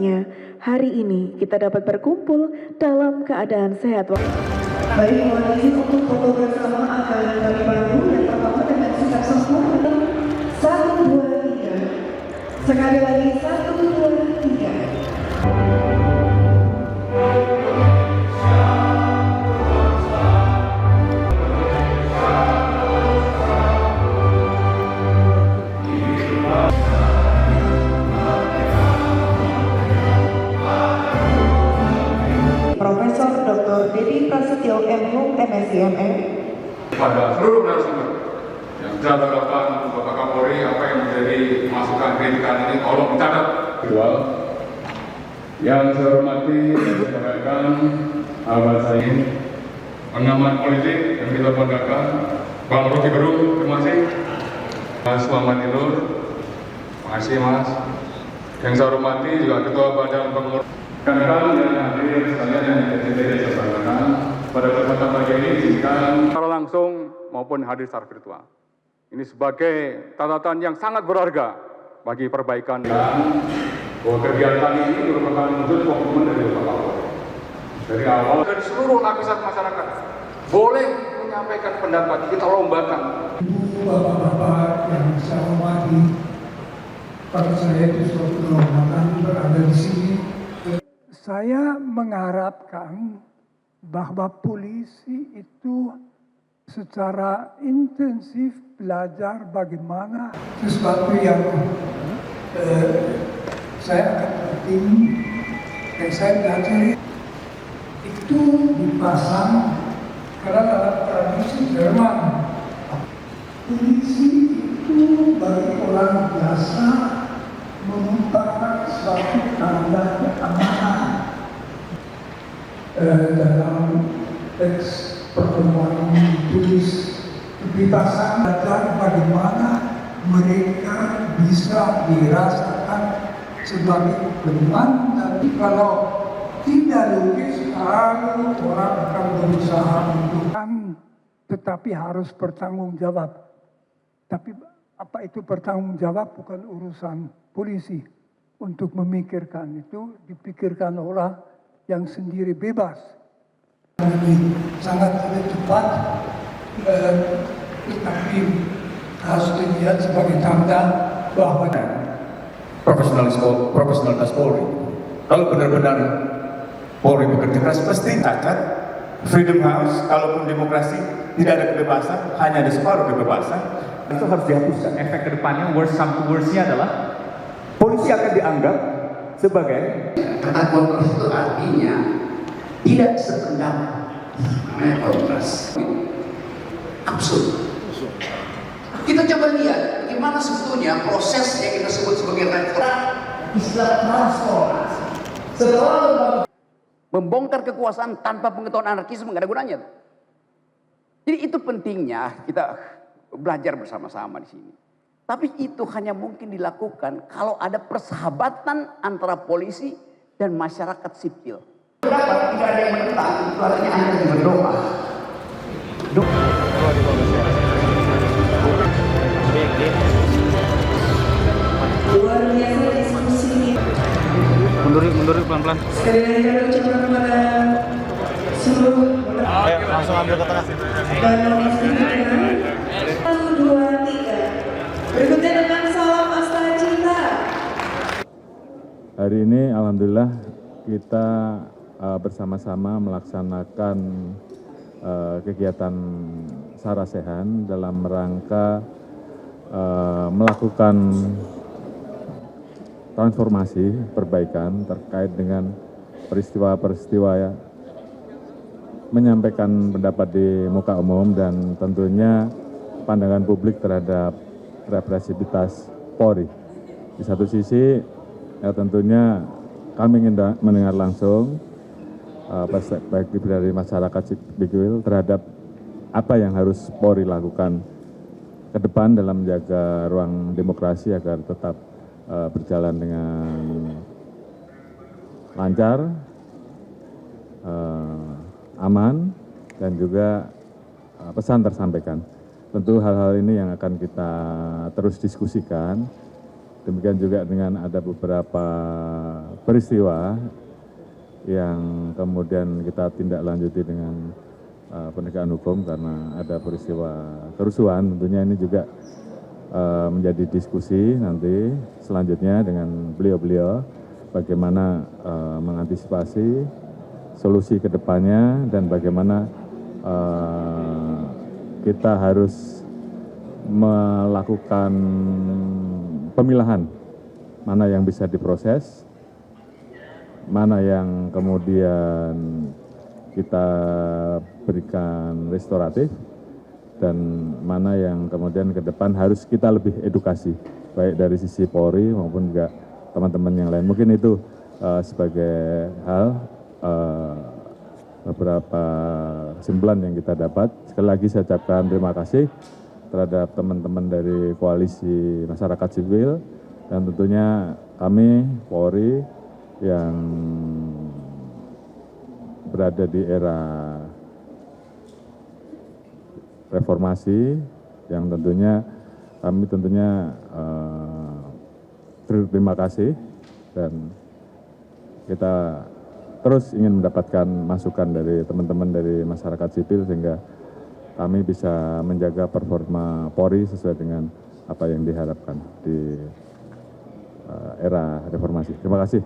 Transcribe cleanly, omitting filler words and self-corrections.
semuanya, hari ini kita dapat berkumpul dalam keadaan sehat. Baik, mohon untuk foto bersama akan kami bantu yang pertama dengan sikap sempurna. 1, 2, 3. Sekali lagi 1, 2, 3. Profesor Dr. Dedi Prasetyo M.Hum MSc.MA pada seluruh narasumber yang jabatan Bapak Kapolri, apa yang menjadi masukan kritikan ini tolong dicatat. Yang saya hormati dan saya banggakan sahabat saya, pengamat politik yang kita banggakan, Bang Rocky Gerung, terima kasih. Mas Muhammad Nur, terima kasih Mas. Yang saya hormati juga Ketua Badan Pengurus. Rekan-rekan yang hadir sekalian yang tidak saya banggakan, pada kesempatan pagi ini izinkan secara langsung maupun hadir secara virtual. Ini sebagai catatan yang sangat berharga bagi perbaikan dan bahwa kegiatan ini merupakan wujud komitmen dari Bapak Kapolri. Dari awal dari seluruh lapisan masyarakat boleh menyampaikan pendapat, kita lombakan. Bapak-bapak yang saya hormati, bagi saya itu suatu kehormatan berada di sini. Saya mengharapkan bahwa polisi itu secara intensif belajar bagaimana sesuatu yang saya akan penting yang saya belajar itu dipasang karena dalam tradisi Jerman polisi itu bagi orang biasa merupakan suatu tanda keamanan. Dalam teks pertemuan ini ditulis kebebasan belajar bagaimana mereka bisa dirasakan sebagai teman, dan kalau tidak logis orang akan berusaha untuk tetapi harus bertanggung jawab. Tapi apa itu bertanggung jawab bukan urusan polisi. Untuk memikirkan itu dipikirkan orang yang sendiri bebas. Ini sangat tidak cepat, tetapi harus dilihat sebagai tanda bahwa profesionalitas Polri. Kalau benar-benar Polri bekerja keras, pasti cacat. Freedom House, kalaupun demokrasi tidak ada kebebasan, hanya ada separuh kebebasan. Itu harus dihapuskan. Efek kedepannya, worst come to worst-nya adalah polisi akan dianggap sebagai kata kontras itu artinya tidak sependapat, namanya kontras. Absurd. Kita coba lihat bagaimana sebetulnya proses yang kita sebut sebagai reformasi Islam transformasi. Setelah membongkar kekuasaan tanpa pengetahuan anarkisme nggak ada gunanya. Jadi itu pentingnya kita belajar bersama-sama di sini. Tapi itu hanya mungkin dilakukan kalau ada persahabatan antara polisi dan masyarakat sipil. Tidak ada yang menentang, itu artinya Anda yang berdoa. Luar biasa diskusi. Mundur pelan-pelan. Sekali lagi kami ucapkan kepada seluruh Ayo langsung ambil ke tengah. dan logistik 1, 2, 3. Berikutnya dengan salam Astagfirullah. Hari ini alhamdulillah kita bersama-sama melaksanakan kegiatan Sarasehan dalam rangka melakukan transformasi perbaikan terkait dengan peristiwa-peristiwa ya, menyampaikan pendapat di muka umum dan tentunya pandangan publik terhadap represivitas Polri. Di satu sisi ya tentunya kami ingin mendengar langsung perspektif dari masyarakat sipil terhadap apa yang harus Polri lakukan ke depan dalam menjaga ruang demokrasi agar tetap berjalan dengan lancar, aman, dan juga pesan tersampaikan. Tentu hal-hal ini yang akan kita terus diskusikan Demikian juga dengan ada beberapa peristiwa yang kemudian kita tindak lanjuti dengan penegakan hukum karena ada peristiwa kerusuhan. Tentunya ini juga menjadi diskusi nanti selanjutnya dengan beliau-beliau bagaimana mengantisipasi solusi ke depannya dan bagaimana kita harus melakukan pemilahan mana yang bisa diproses, mana yang kemudian kita berikan restoratif, dan mana yang kemudian ke depan harus kita lebih edukasi, baik dari sisi Polri maupun juga teman-teman yang lain. Mungkin itu sebagai hal beberapa kesimpulan yang kita dapat. Sekali lagi saya ucapkan terima kasih terhadap teman-teman dari koalisi masyarakat sipil dan tentunya kami Polri yang berada di era reformasi yang tentunya kami berterima kasih dan kita terus ingin mendapatkan masukan dari teman-teman dari masyarakat sipil sehingga kami bisa menjaga performa Polri sesuai dengan apa yang diharapkan di era reformasi. Terima kasih.